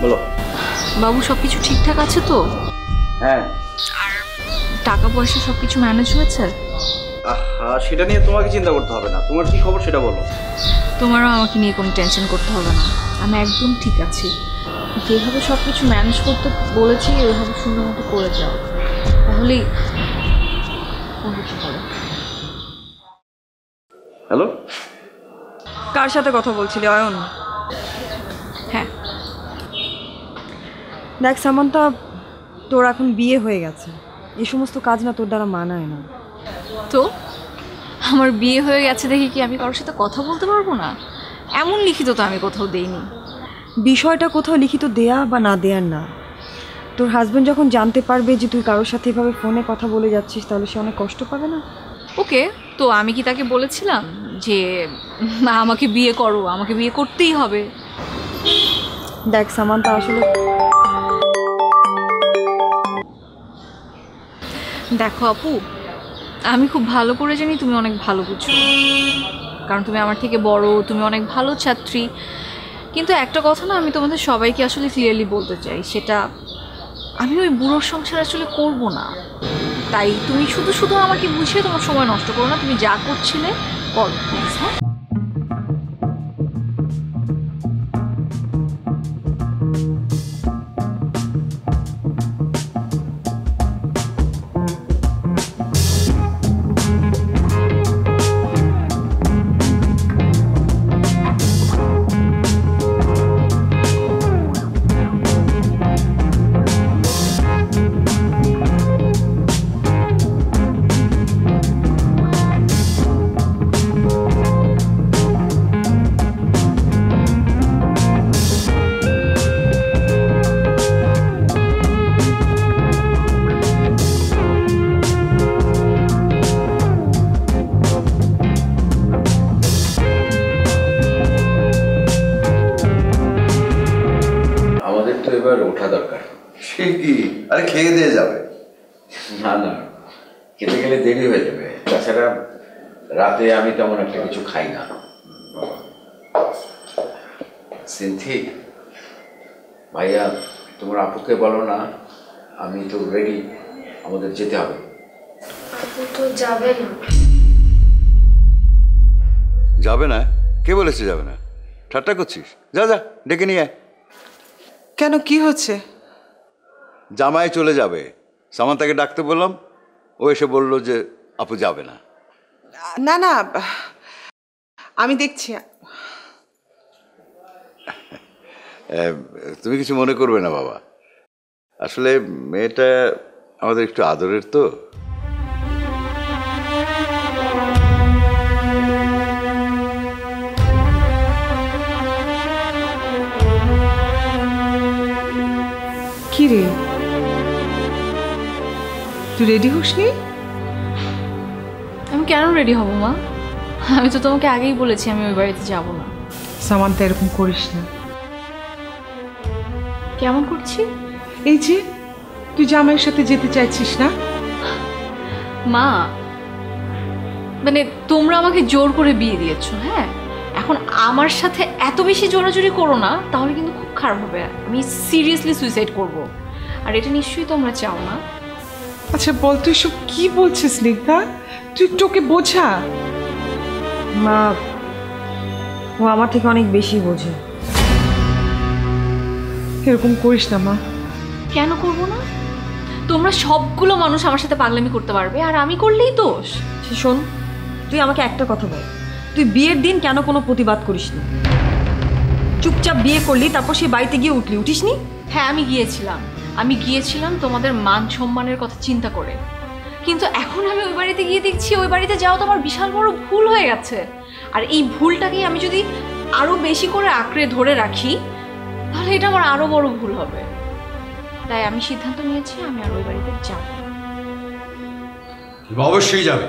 বলো। বাবু সবকিছু ঠিকঠাক আছে তো? হ্যাঁ। আর টাকা পয়সা সবকিছু ম্যানেজ হয়েছে? সেটা নিয়ে তোমাকে চিন্তা করতে হবে না। তোমার কি খবর সেটা বলো। তোমারও আমাকে নিয়ে কোনো টেনশন করতে হবে না, আমি একদম ঠিক আছি। যেভাবে সব কিছু ম্যানেজ করতে বলেছি ওইভাবে সুন্দর মতো করে যাও, তাহলেই কিছু করো। হ্যালো, কার সাথে কথা বলছিলি অয়ন? হ্যাঁ। দেখ সামান্তা, তোর এখন বিয়ে হয়ে গেছে, এই সমস্ত কাজ না তোর দ্বারা মানায় না। তো আমার বিয়ে হয়ে গেছে দেখি কি আমি কারোর সাথে কথা বলতে পারবো না? এমন লিখিত তো আমি কোথাও দেইনি। বিষয়টা কোথাও লিখিত দেয়া বা না দেয়ার না, তোর হাজব্যান্ড যখন জানতে পারবে যে তুই কারোর সাথে এভাবে ফোনে কথা বলে যাচ্ছিস তাহলে সে অনেক কষ্ট পাবে না? ওকে, তো আমি কি তাকে বলেছিলাম যে আমাকে বিয়ে করো, আমাকে বিয়ে করতেই হবে? দেখ সামান্তা, আসলে দেখো আপু, আমি খুব ভালো করে জানি তুমি অনেক ভালো বুঝো, কারণ তুমি আমার থেকে বড়, তুমি অনেক ভালো ছাত্রী। কিন্তু একটা কথা না, আমি তোমাদের সবাইকে আসলে ক্লিয়ারলি বলতে চাই, সেটা আমি ওই বুড়োর সংসার আসলে করব না। তাই তুমি শুধু শুধু আমাকে বুঝিয়ে তোমার সময় নষ্ট করো না, তুমি যা করছিলে করো প্লিজ। হ্যাঁ, ওঠা দরকার। সে কি? আরে খেয়ে দিয়ে যাবে। না না, খেতে গেলে দেরি হয়ে যাবে। তাছাড়া রাতে আমি তেমন একটা কিছু খাই না। সিনথি, ভাইয়া তোমার আপুকে বলো না, আমি তো রেডি, আমাদের যেতে হবে। আপু তো যাবে না। যাবে না? কে বলেছে যাবে না? ঠাট্টা করছিস? যা যা, ডেকে নিয়ে আয়। কেন, কি হচ্ছে? জামাই চলে যাবে, সামান্তাকে ডাকতে বললাম, ও এসে বললো যে আপু যাবে না। না না, আমি দেখছি। তুমি কিছু মনে করবে না বাবা, আসলে মেয়েটা আমাদের একটু আদরের তো। কি রে, তুই রেডি হসনি? আমি কেন রেডি হব মা? আমি তো তোমাকে আগেই বলেছি আমি ওই বাড়িতে যাব না। সামান্তা, এরকম করিস না। কেমন করছি? এই যে তুই জামাইয়ের সাথে যেতে চাইছিস না? মা, মানে তোমরা আমাকে জোর করে বিয়ে দিয়েছো, হ্যাঁ? এখন আমার সাথে এত বেশি জোরাজুরি করো না, তাহলে কিন্তু খুব খারাপ হবে। আমি সিরিয়াসলি সুইসাইড করব, আর এটা নিশ্চয়ই তোমরা চাও না। আচ্ছা বল, তুই সব কি বলছিস স্নিগ্ধা? তুই তোকে বোঝা। মা, ও আমার থেকে অনেক বেশি বোঝে। এরকম করিস না মা। কেন করব না? তোমরা সবগুলো মানুষ আমার সাথে পাগলামি করতে পারবে, আর আমি করলেই দোষ? শোন, তুই আমাকে একটা কথা বল, তুই বিয়ের দিন কেন কোনো প্রতিবাদ করিসনি? চুপচাপ বিয়ে করলি, তারপর সে বাড়িতে গিয়ে উঠিসনি? হ্যাঁ, আমি গিয়েছিলাম তোমাদের মান সম্মানের কথা চিন্তা করে, কিন্তু এখন আমি ওই বাড়িতে গিয়ে দেখছি ওই বাড়িতে যাওয়া তো আমার বিশাল বড় ভুল হয়ে গেছে। আর এই ভুলটাকেই আমি যদি আরো বেশি করে আঁকড়ে ধরে রাখি তাহলে এটা আমার আরো বড় ভুল হবে। তাই আমি সিদ্ধান্ত নিয়েছি আমি আর ওই বাড়িতে যাব। অবশ্যই যাবে।